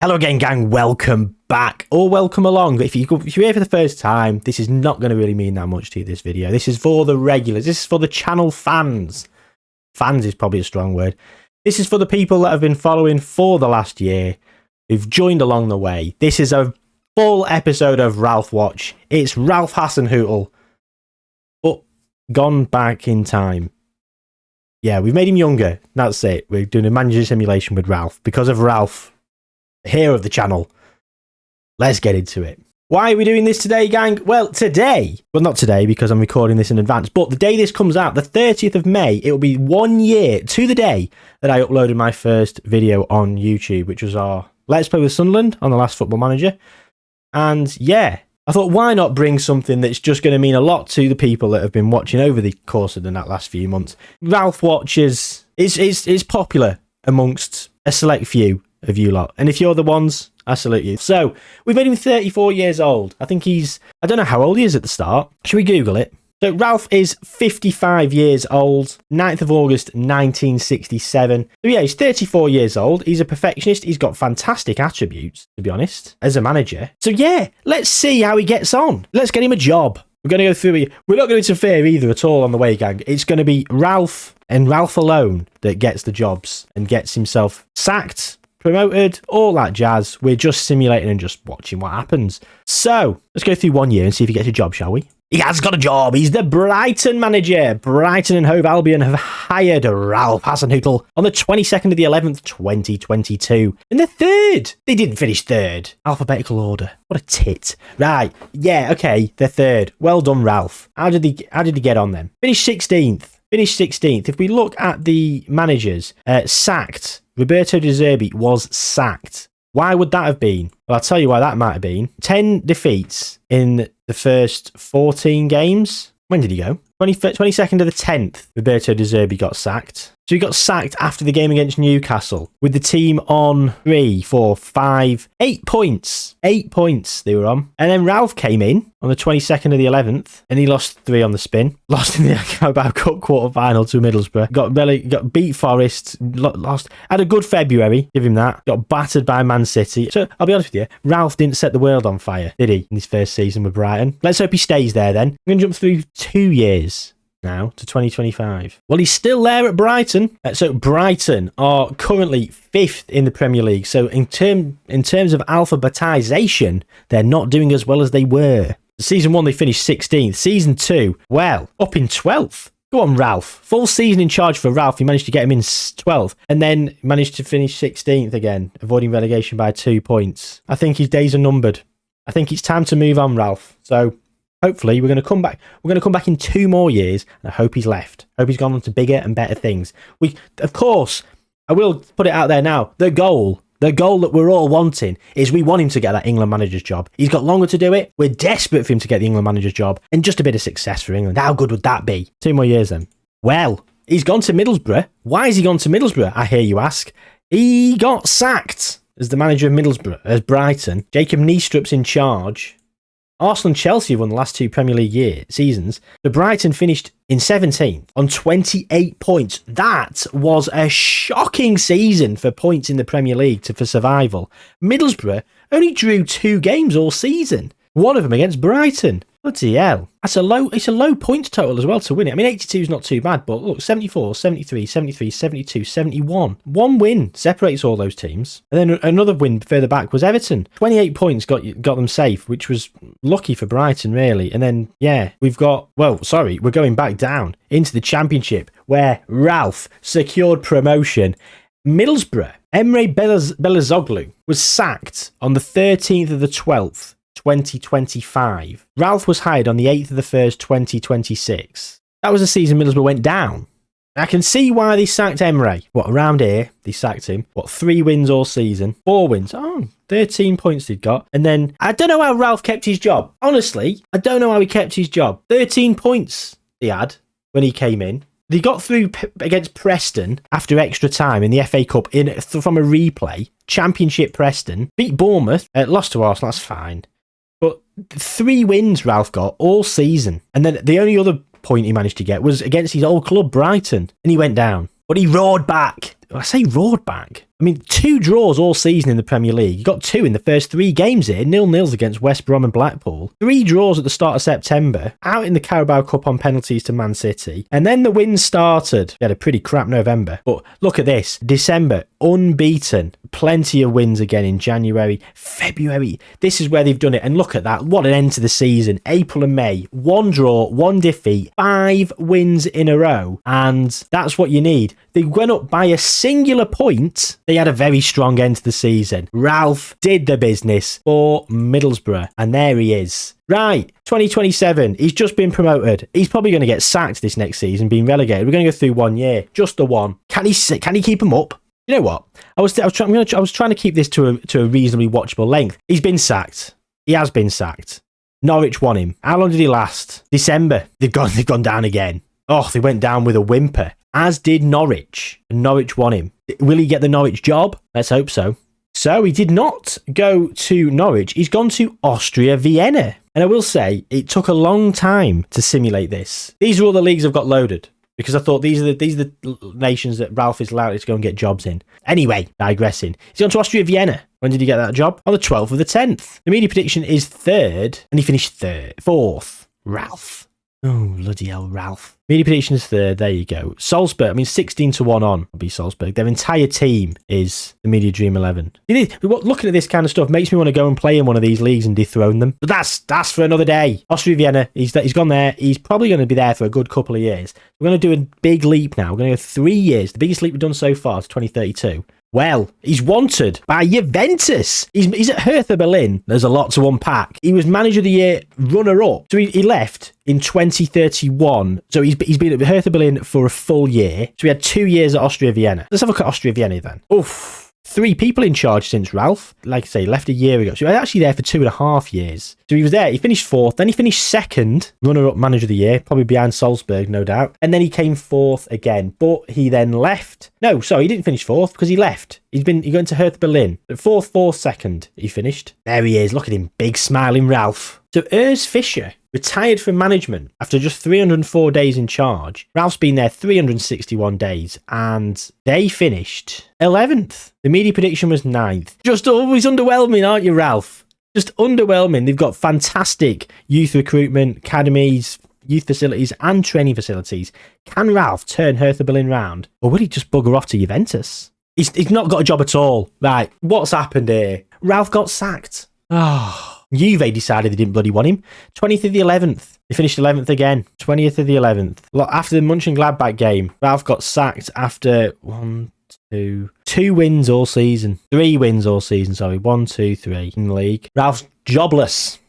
Hello again, gang. Welcome back, or welcome along. If you're here for the first time, this is not going to really mean that much to you, this video. This is for the regulars. This is for the channel fans. Fans is probably a strong word. This is for the people that have been following for the last year, who've joined along the way. This is a full episode of Ralph Watch. It's Ralph Hasenhüttl, but gone back in time. Yeah, we've made him younger. That's it. We're doing a manager simulation with Ralph. Because of Ralph, the hero of the channel. Let's get into it. Why are we doing this today, gang? Well, today, well, not today because I'm recording this in advance, but the day this comes out, the 30th of May, it will be 1 year to the day that I uploaded my first video on YouTube, which was our Let's Play with Sunderland on the last Football Manager. And yeah, I thought, why not bring something that's just going to mean a lot to the people that have been watching over the course of that last few months. Ralph Watches is popular amongst a select few of you lot. And if you're the ones, I salute you. So, we've made him 34 years old. I think I don't know how old he is at the start. Should we Google it? So, Ralph is 55 years old, 9th of August, 1967. So, yeah, he's 34 years old. He's a perfectionist. He's got fantastic attributes, to be honest, as a manager. So, yeah, let's see how he gets on. Let's get him a job. We're going to go through it. We're not going to interfere either at all on the way, gang. It's going to be Ralph and Ralph alone that gets the jobs and gets himself sacked, promoted, all that jazz. We're just simulating and just watching what happens. So, let's go through 1 year and see if he gets a job, shall we? He has got a job. He's the Brighton manager. Brighton and Hove Albion have hired Ralph Hasenhüttl on the 22nd of the 11th, 2022. And they're third. They didn't finish third. Alphabetical order. What a tit. Right. Yeah, okay. They're third. Well done, Ralph. How did he get on then? Finished 16th. If we look at the managers, sacked, Roberto De Zerbi was sacked. Why would that have been? Well, I'll tell you why that might have been. 10 defeats in the first 14 games. When did he go? 22nd of the 10th, Roberto De Zerbi got sacked. So he got sacked after the game against Newcastle with the team on 3, 4, 5, 8 points. 8 points they were on. And then Ralph came in on the 22nd of the 11th and he lost 3 on the spin. Lost in the Carabao Cup quarter-final to Middlesbrough. Got beat Forest. Lost. Had a good February. Give him that. Got battered by Man City. So I'll be honest with you, Ralph didn't set the world on fire, did he, in his first season with Brighton? Let's hope he stays there then. I'm going to jump through 2 years now to 2025. Well, he's still there at Brighton. So Brighton are currently 5th in the Premier League. So in terms of alphabetization, they're not doing as well as they were. Season 1, they finished 16th. Season 2, well, up in 12th. Go on, Ralph. Full season in charge for Ralph. He managed to get him in 12th and then managed to finish 16th again, avoiding relegation by 2 points. I think his days are numbered. I think it's time to move on, Ralph. So hopefully, we're going to come back. We're going to come back in 2 more years, and I hope he's left. I hope he's gone on to bigger and better things. Of course, I will put it out there now. The goal that we're all wanting is we want him to get that England manager's job. He's got longer to do it. We're desperate for him to get the England manager's job, and just a bit of success for England. How good would that be? 2 more years then. Well, he's gone to Middlesbrough. Why has he gone to Middlesbrough, I hear you ask? He got sacked as the manager of Middlesbrough, as Brighton. Jacob Niestrup's in charge. Arsenal and Chelsea won the last 2 Premier League seasons. The Brighton finished in 17th on 28 points. That was a shocking season for points in the Premier League for survival. Middlesbrough only drew 2 games all season. One of them against Brighton. Bloody hell. It's a low points total as well to win it. I mean, 82 is not too bad, but look, 74, 73, 73, 72, 71. 1 win separates all those teams. And then another win further back was Everton. 28 points got them safe, which was lucky for Brighton, really. And then, yeah, we're going back down into the Championship, where Ralph secured promotion. Middlesbrough, Emre Belözoğlu was sacked on the 13th of the 12th. 2025. Ralph was hired on the 8th of the 1st, 2026. That was the season Middlesbrough went down. I can see why they sacked Emre. Around here, they sacked him. 3 wins all season? 4 wins. 13 points they'd got. And then, I don't know how Ralph kept his job. Honestly, I don't know how he kept his job. 13 points he had when he came in. They got through against Preston after extra time in the FA Cup from a replay. Championship Preston. Beat Bournemouth. Lost to Arsenal, that's fine. But 3 wins Ralph got all season. And then the only other point he managed to get was against his old club, Brighton. And he went down. But he roared back. I say roared back. I mean, 2 draws all season in the Premier League. You got 2 in the first 3 games here. 0-0s against West Brom and Blackpool. 3 draws at the start of September. Out in the Carabao Cup on penalties to Man City. And then the wins started. They had a pretty crap November. But look at this. December, unbeaten. Plenty of wins again in January. February. This is where they've done it. And look at that. What an end to the season. April and May. 1 draw, 1 defeat. 5 wins in a row. And that's what you need. They went up by a singular point. They had a very strong end to the season. Ralph did the business for Middlesbrough. And there he is. Right, 2027. He's just been promoted. He's probably going to get sacked this next season, being relegated. We're going to go through 1 year. Just the one. Can he keep him up? You know what? I was trying to keep this to a reasonably watchable length. He's been sacked. He has been sacked. Norwich won him. How long did he last? December. They've gone down again. Oh, they went down with a whimper. As did Norwich. And Norwich won him. Will he get the Norwich job? Let's hope so. So he did not go to Norwich. He's gone to Austria, Vienna. And I will say, it took a long time to simulate this. These are all the leagues I've got loaded. Because I thought these are the nations that Ralph is likely to go and get jobs in. Anyway, digressing. He's gone to Austria, Vienna. When did he get that job? On the 12th of the 10th. The media prediction is 3rd. And he finished 4th. Ralph. Oh, bloody hell, Ralph. Media prediction is 3rd. There you go. Salzburg, 16-1 on. Will be Salzburg. Their entire team is the Media Dream 11. Looking at this kind of stuff makes me want to go and play in one of these leagues and dethrone them. But that's for another day. Austria Vienna, he's gone there. He's probably going to be there for a good couple of years. We're going to do a big leap now. We're going to go 3 years. The biggest leap we've done so far is 2032. Well, he's wanted by Juventus. He's at Hertha Berlin. There's a lot to unpack. He was Manager of the Year runner-up. So he left in 2031. So he's been at Hertha Berlin for a full year. So he had 2 years at Austria Vienna. Let's have a look at Austria Vienna then. Oof. 3 people in charge since Ralph, like I say, left a year ago. So he was actually there for 2.5 years. So he was there. He finished 4th. Then he finished 2nd, runner-up Manager of the Year, probably behind Salzburg, no doubt. And then he came 4th again. But he then left. No, sorry, he didn't finish 4th because he left. He went to Hertha Berlin. 4th, 2nd, he finished. There he is. Look at him. Big smiling Ralph. So Urs Fischer retired from management after just 304 days in charge. Ralph's been there 361 days and they finished 11th. The media prediction was 9th. Just always underwhelming, aren't you, Ralph? Just underwhelming. They've got fantastic youth recruitment, academies, youth facilities and training facilities. Can Ralph turn Hertha Berlin round? Or will he just bugger off to Juventus? He's not got a job at all. Right, what's happened here? Ralph got sacked. Oh. Juve decided they didn't bloody want him. 20th of the 11th. They finished 11th again. 20th of the 11th. After the Mönchengladbach game, Ralph got sacked after 2 wins all season. 3 wins all season, sorry. 1, 2, 3 in the league. Ralph's jobless.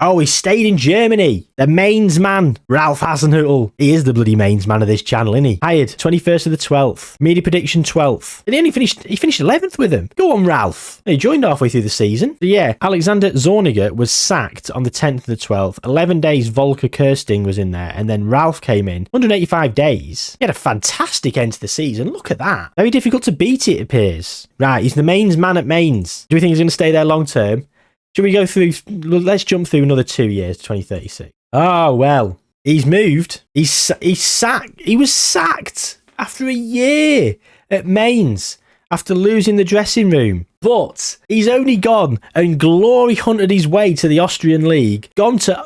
Oh, he stayed in Germany. The Mainz man, Ralph Hasenhüttl. He is the bloody Mainz man of this channel, isn't he? Hired 21st of the 12th. Media prediction 12th. And he finished 11th with him. Go on, Ralph. He joined halfway through the season. So yeah, Alexander Zorniger was sacked on the 10th of the 12th. 11 days Volker Kirsting was in there. And then Ralph came in. 185 days. He had a fantastic end to the season. Look at that. Very difficult to beat, it appears. Right, he's the Mainz man at Mainz. Do we think he's going to stay there long term? Should we go through, let's jump through another 2 years, 2036. Oh, well, he's moved. He was sacked after a year at Mainz after losing the dressing room. But he's only gone and glory hunted his way to the Austrian League, gone to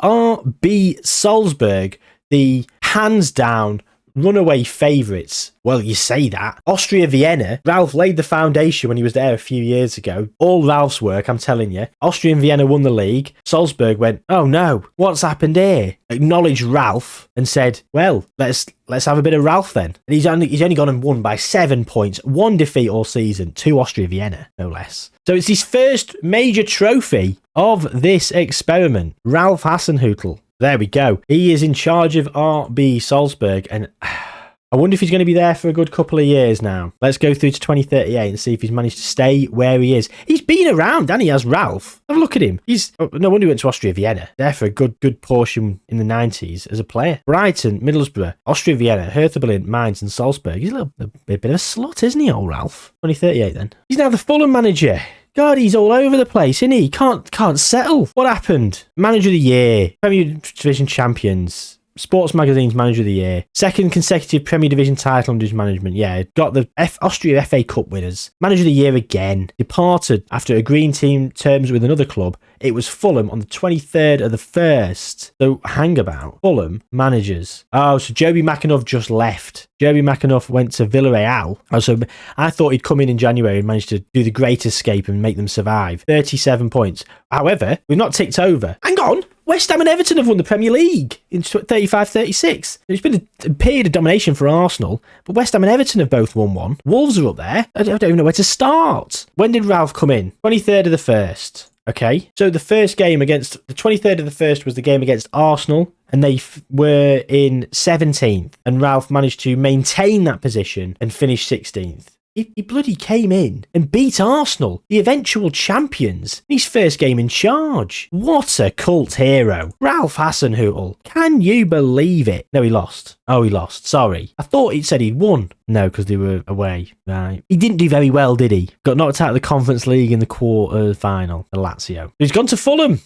RB Salzburg, the hands down runaway favourites. Well, you say that. Austria Vienna, Ralph laid the foundation when he was there a few years ago. All Ralph's work, I'm telling you. Austria and Vienna won the league. Salzburg went, oh no, what's happened here? Acknowledged Ralph and said, well, let's have a bit of Ralph then. And he's only gone and won by 7 points. 1 defeat all season to Austria Vienna, no less. So it's his first major trophy of this experiment. Ralph Hasenhüttl. There we go. He is in charge of RB Salzburg, and I wonder if he's going to be there for a good couple of years now. Let's go through to 2038 and see if he's managed to stay where he is. He's been around, hasn't he, as Ralph? Have a look at him. No wonder he went to Austria Vienna. There for a good portion in the 90s as a player. Brighton, Middlesbrough, Austria Vienna, Hertha Berlin, Mainz and Salzburg. He's a bit of a slut, isn't he, old Ralph? 2038 then. He's now the Fulham manager. God, he's all over the place, isn't he? Can't settle. What happened? Manager of the Year, Premier Division champions, Sports Magazine's Manager of the Year. Second consecutive Premier Division title under his management. Yeah, got the Austria FA Cup winners. Manager of the Year again. Departed after agreeing team terms with another club. It was Fulham on the 23rd of the 1st. So, hang about. Fulham managers. Oh, so Joby McAnuff just left. Joby McAnuff went to Villarreal. So I thought he'd come in January and managed to do the great escape and make them survive. 37 points. However, we've not ticked over. Hang on. West Ham and Everton have won the Premier League in 35-36. There's been a period of domination for Arsenal, but West Ham and Everton have both won one. Wolves are up there. I don't even know where to start. When did Ralph come in? 23rd of the 1st. Okay, so the first game against the 23rd of the 1st was the game against Arsenal, and they were in 17th, and Ralph managed to maintain that position and finish 16th. He bloody came in and beat Arsenal, the eventual champions, in his first game in charge. What a cult hero. Ralph Hasenhüttl. Can you believe it? No, he lost. Oh, he lost. Sorry. I thought he'd said he'd won. No, because they were away. Right. He didn't do very well, did he? Got knocked out of the Conference League in the quarter final, the Lazio. He's gone to Fulham.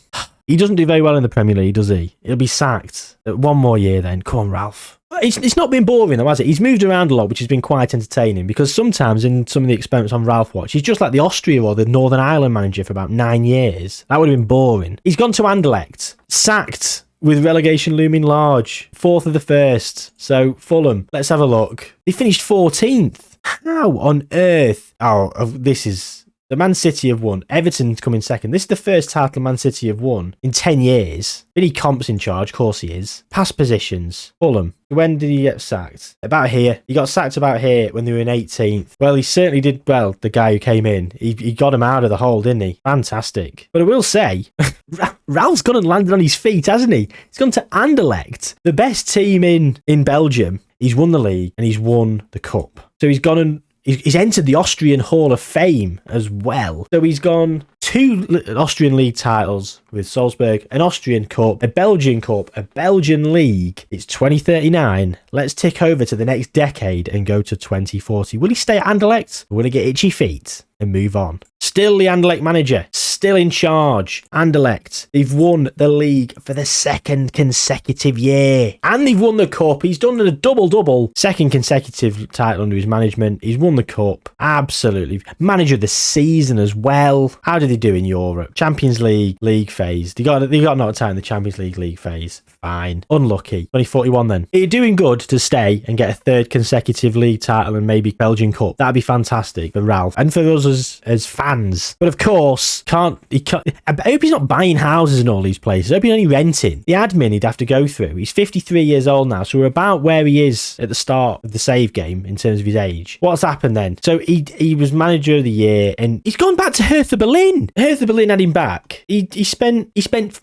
He doesn't do very well in the Premier League, does he? He'll be sacked. One more year then. Come on, Ralph. It's not been boring though, has it? He's moved around a lot, which has been quite entertaining, because sometimes in some of the experiments on Ralph Watch, he's just like the Austria or the Northern Ireland manager for about 9 years. That would have been boring. He's gone to Anderlecht, sacked with relegation looming large, 4th of the 1st. So Fulham, let's have a look. They finished 14th. How on earth? Oh, this is... The Man City have won. Everton's come in second. This is the first title Man City have won in 10 years. Billy Comp's in charge. Of course he is. Past positions. Fulham. When did he get sacked? About here. He got sacked about here when they were in 18th. Well, he certainly did well, the guy who came in. He got him out of the hole, didn't he? Fantastic. But I will say, Ralph's gone and landed on his feet, hasn't he? He's gone to Anderlecht, the best team in Belgium. He's won the league and he's won the cup. So he's gone and he's entered the Austrian Hall of Fame as well. So he's gone 2 Austrian league titles with Salzburg, an Austrian Cup, a Belgian Cup, a Belgian League. It's 2039. Let's tick over to the next decade and go to 2040. Will he stay at Anderlecht or will he get itchy feet and move on? Still the Anderlecht manager, still in charge. Anderlecht, they've won the league for the 2nd consecutive year. And they've won the cup. He's done a double-double. 2nd consecutive title under his management. He's won the cup. Absolutely. Manager of the season as well. How did they do in Europe? Champions League phase. They got knocked out in the Champions League phase. Fine. Unlucky. 2041 then. You're doing good to stay and get a 3rd consecutive league title and maybe Belgian Cup. That'd be fantastic for Ralph and for us as fans. But of course, I hope he's not buying houses in all these places. I hope he's only renting. The admin he'd have to go through. He's 53 years old now, so we're about where he is at the start of the save game in terms of his age. What's happened then? So he was manager of the year and he's gone back to Hertha Berlin. Hertha Berlin had him back. He spent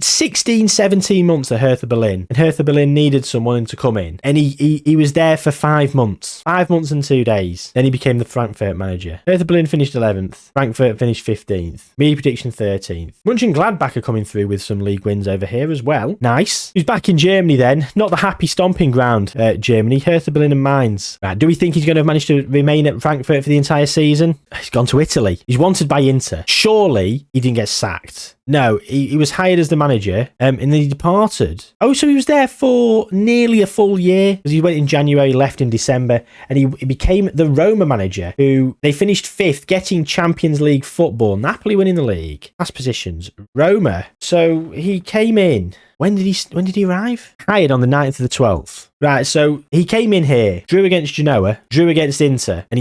16, 17 months at Hertha Berlin, and Hertha Berlin needed someone to come in. And he was there for 5 months. 5 months and 2 days. Then he became the Frankfurt manager. Hertha Berlin finished 11th. Frankfurt finished 15th. Media prediction 13th. Mönchengladbach are coming through with some league wins over here as well. Nice. He's back in Germany then. Not the happy stomping ground, Germany. Hertha Berlin and Mainz. Right, do we think he's going to manage to remain at Frankfurt for the entire season? He's gone to Italy. He's wanted by Inter. Surely he didn't get sacked. No, he was hired as the manager and then he departed. Oh, so he was there for nearly a full year because he went in January, left in December, and he became the Roma manager, who they finished 5th, getting Champions League football. Napoli winning the league. Last positions, Roma. So he came in. When did he arrive? Hired on the 9th of the 12th. Right, so he came in here, drew against Genoa, drew against Inter, and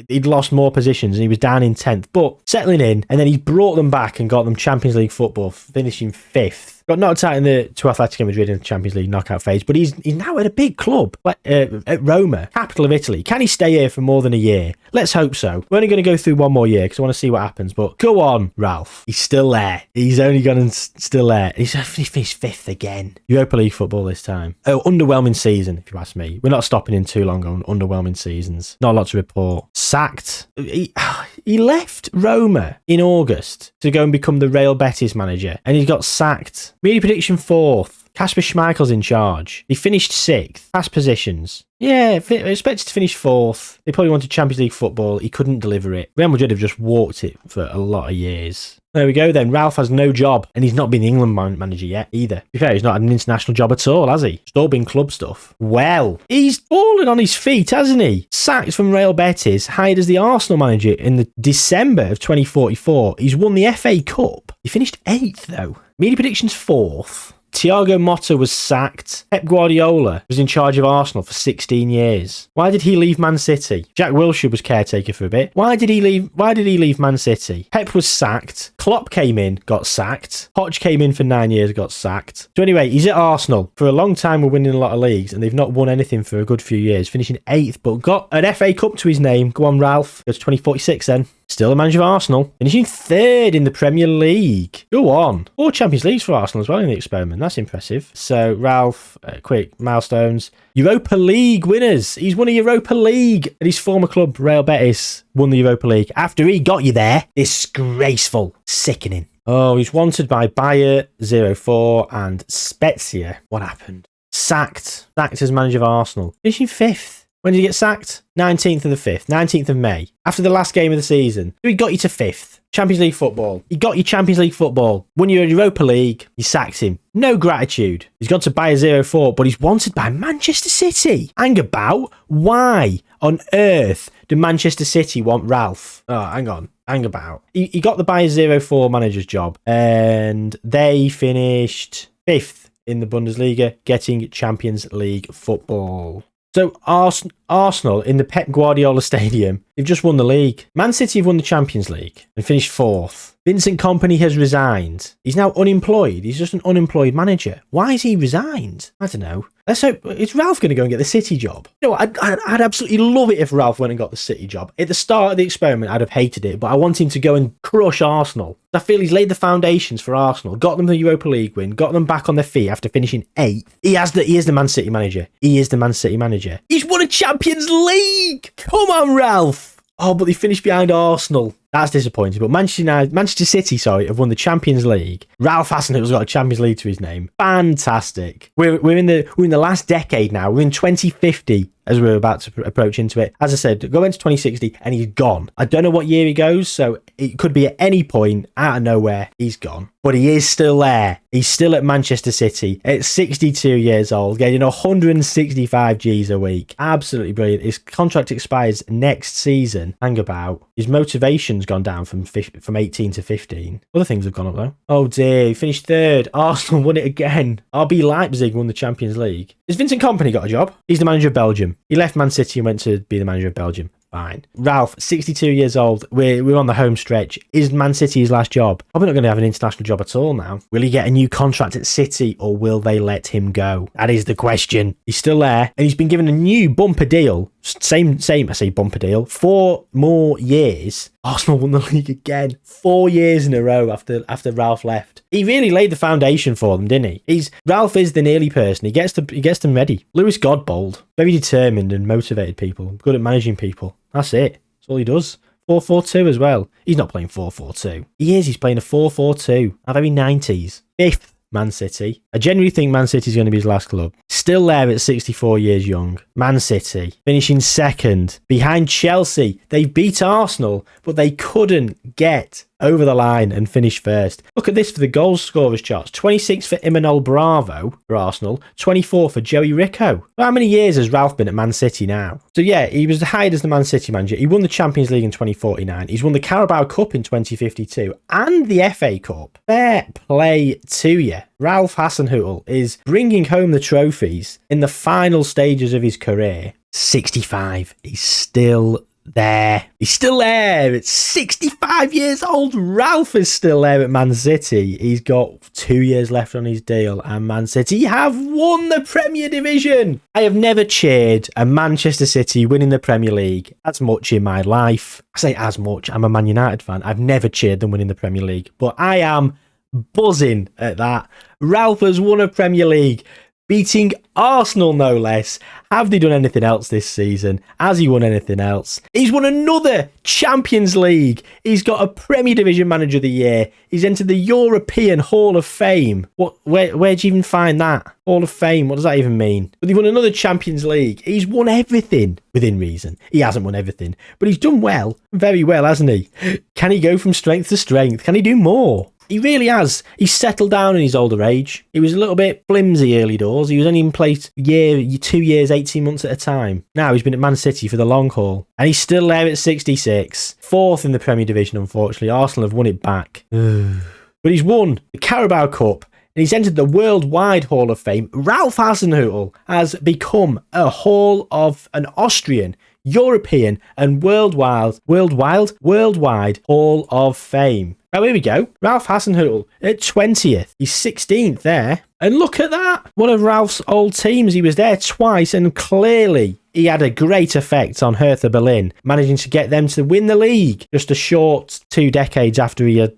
he'd lost more positions and he was down in 10th, but settling in, and then he brought them back and got them Champions League football, finishing 5th. Got knocked out to Atletico Madrid in the Champions League knockout phase, but he's now at a big club at Roma, capital of Italy. Can he stay here for more than a year? Let's hope so. We're only going to go through one more year because I want to see what happens, but go on, Ralph. He's still there. He's only gone and still there. He finished 5th again. Europa League football this time. Oh, underwhelming season, if you ask me. We're not stopping in too long on underwhelming seasons. Not a lot to report. Sacked. He left Roma in August to go and become the Real Betis manager, and he got sacked. Media prediction 4th. Kasper Schmeichel's in charge. He finished 6th. Past positions. Yeah, expected to finish 4th. They probably wanted Champions League football. He couldn't deliver it. Real Madrid have just walked it for a lot of years. There we go then. Ralph has no job, and he's not been the England manager yet either. To be fair, he's not had an international job at all, has he? It's all been club stuff. Well, he's fallen on his feet, hasn't he? Sacked from Real Betis, hired as the Arsenal manager in the December of 2044. He's won the FA Cup. He finished 8th though. Media predictions 4th. Thiago Motta was sacked. Pep Guardiola was in charge of Arsenal for 16 years. Why did he leave Man City? Jack Wilshere was caretaker for a bit. Why did he leave Man City? Pep was sacked. Klopp came in, got sacked. Poch came in for 9 years, got sacked. So anyway, he's at Arsenal. For a long time, we're winning a lot of leagues, and they've not won anything for a good few years, finishing 8th, but got an FA Cup to his name. Go on, Ralph. Go to 2046 then. Still the manager of Arsenal. Finishing 3rd in the Premier League. Go on. 4 Champions Leagues for Arsenal as well in the experiment. That's impressive. So, Ralph, quick milestones. Europa League winners. He's won a Europa League at his former club, Real Betis. Won the Europa League. After he got you there. Disgraceful. Sickening. Oh, he's wanted by Bayer 04 and Spezia. What happened? Sacked as manager of Arsenal. Finishing 5th. When did he get sacked? 19th of the 5th, 19th of May. After the last game of the season. So he got you to 5th. Champions League football. He got you Champions League football. Won your Europa League. You sacked him. No gratitude. He's gone to Bayer 04, but he's wanted by Manchester City. Hang about. Why on earth do Manchester City want Ralph? Oh, hang on. Hang about. He got the Bayer 04 manager's job, and they finished 5th in the Bundesliga, getting Champions League football. So Arsenal in the Pep Guardiola Stadium, they've just won the league. Man City have won the Champions League and finished 4th. Vincent Kompany has resigned. He's now unemployed. He's just an unemployed manager. Why has he resigned? I don't know. Let's hope. Is Ralph going to go and get the City job? You know, I'd absolutely love it if Ralph went and got the City job. At the start of the experiment, I'd have hated it, but I want him to go and crush Arsenal. I feel he's laid the foundations for Arsenal, got them the Europa League win, got them back on their feet after finishing 8th. He is the Man City manager. He is the Man City manager. He's won a Champions League. Come on, Ralph. Oh, but they finished behind Arsenal. That's disappointing. But Manchester City, have won the Champions League. Ralph Hasenhüttl's got a Champions League to his name. Fantastic. We're in the last decade now. We're in 2050 as we're about to approach into it. As I said, go into 2060 and he's gone. I don't know what year he goes, so it could be at any point out of nowhere he's gone. But he is still there. He's still at Manchester City at 62 years old, getting 165 Gs a week. Absolutely brilliant. His contract expires next season. Hang about. His motivation's gone down from 18 to 15. Other things have gone up though. Oh dear, he finished 3rd. Arsenal won it again. RB Leipzig won the Champions League. Has Vincent Kompany got a job? He's the manager of Belgium. He left Man City and went to be the manager of Belgium. Fine. Ralph, 62 years old. We're on the home stretch. Is Man City his last job? Probably not going to have an international job at all now. Will he get a new contract at City or will they let him go? That is the question. He's still there and he's been given a new bumper deal. Same, I say bumper deal. 4 more years. Arsenal won the league again. 4 years in a row after Ralph left. He really laid the foundation for them, didn't he? Ralph is the nearly person. He gets them ready. Lewis Godbold, very determined and motivated people. Good at managing people. That's it. That's all he does. 4-4-2 as well. He's not playing 4-4-2. He is. He's playing a 4-4-2. Our very 90s. 5th. Man City. I genuinely think Man City is going to be his last club. Still there at 64 years young. Man City finishing 2nd behind Chelsea. They beat Arsenal, but they couldn't get over the line and finish 1st. Look at this for the goal scorers charts. 26 for Imanol Bravo for Arsenal. 24 for Joey Rico. How many years has Ralph been at Man City now? So yeah, he was hired as the Man City manager. He won the Champions League in 2049. He's won the Carabao Cup in 2052 and the FA Cup. Fair play to you. Ralph Hasenhüttl is bringing home the trophies in the final stages of his career. 65. He's still there. He's still there. It's 65 years old. Ralph is still there at Man City. He's got 2 years left on his deal, and Man City have won the Premier Division. I have never cheered a Manchester City winning the Premier League as much in my life. I say as much. I'm a Man United fan. I've never cheered them winning the Premier League, but I am buzzing at that. Ralph has won a Premier League. beating Arsenal no less. Have they done anything else this season? Has he won anything else? He's won another Champions League. He's got a Premier Division Manager of the Year. He's entered the European Hall of Fame. Where do you even find that? Hall of Fame, what does that even mean? But he won another Champions League. He's won everything within reason. He hasn't won everything, but he's done well, very well, hasn't he? Can he go from strength to strength? Can he do more? He really has. He's settled down in his older age. He was a little bit flimsy early doors. He was only in place 2 years, 18 months at a time. Now he's been at Man City for the long haul. And he's still there at 66. Fourth in the Premier Division, unfortunately. Arsenal have won it back. But he's won the Carabao Cup. And he's entered the Worldwide Hall of Fame. Ralph Hasenhüttl has become an Austrian, European and worldwide Hall of Fame. Oh, here we go. Ralph Hasenhüttl at 20th. He's 16th there. And look at that. One of Ralph's old teams. He was there twice and clearly he had a great effect on Hertha Berlin, managing to get them to win the league just a short 2 decades after he had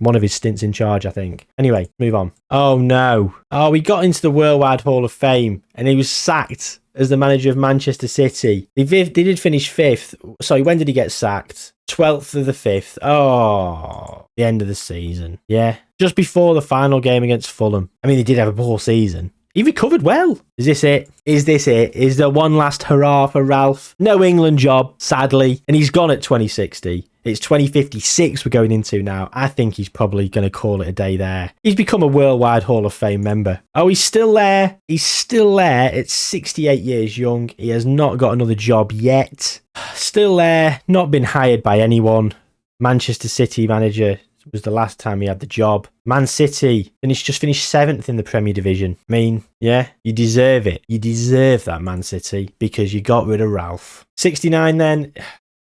one of his stints in charge, I think. Anyway, move on. Oh, no. Oh, he got into the Worldwide Hall of Fame and he was sacked as the manager of Manchester City. They did finish 5th. Sorry, when did he get sacked? 12th of the 5th. Oh, the end of the season. Yeah, just before the final game against Fulham. I mean, they did have a poor season. He recovered well. Is this it? Is there one last hurrah for Ralph? No England job, sadly. And he's gone at 2060. It's 2056 we're going into now. I think he's probably going to call it a day there. He's become a Worldwide Hall of Fame member. Oh, he's still there. He's still there at 68 years young. He has not got another job yet. Still there. Not been hired by anyone. Manchester City manager was the last time he had the job. Man City just finished 7th in the Premier Division. I mean, yeah, you deserve it. You deserve that, Man City, because you got rid of Ralph. 69 then.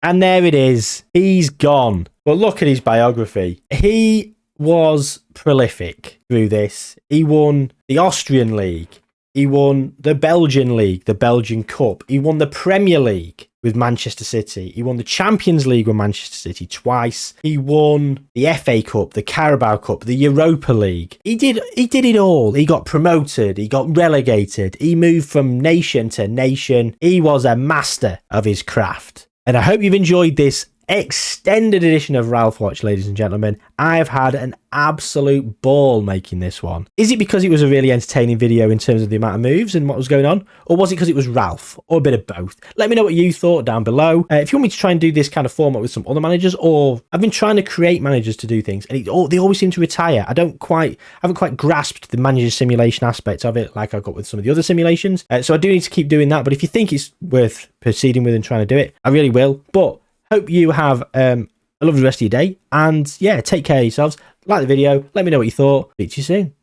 And there it is. He's gone. But look at his biography. He was prolific through this. He won the Austrian League. He won the Belgian League, the Belgian Cup. He won the Premier League with Manchester City. He won the Champions League with Manchester City twice. He won the FA Cup, the Carabao Cup, the Europa League. He did it all. He got promoted. He got relegated. He moved from nation to nation. He was a master of his craft. And I hope you've enjoyed this extended edition of Ralph Watch, ladies and gentlemen. I've had an absolute ball making this one. Is it because it was a really entertaining video in terms of the amount of moves and what was going on? Or was it because it was Ralph? Or a bit of both? Let me know what you thought down below. If you want me to try and do this kind of format with some other managers, or I've been trying to create managers to do things and they always seem to retire. I haven't quite grasped the manager simulation aspect of it like I got with some of the other simulations. So I do need to keep doing that. But if you think it's worth proceeding with and trying to do it, I really will. But hope you have a lovely rest of your day. And yeah, take care of yourselves. Like the video. Let me know what you thought. Speak to you soon.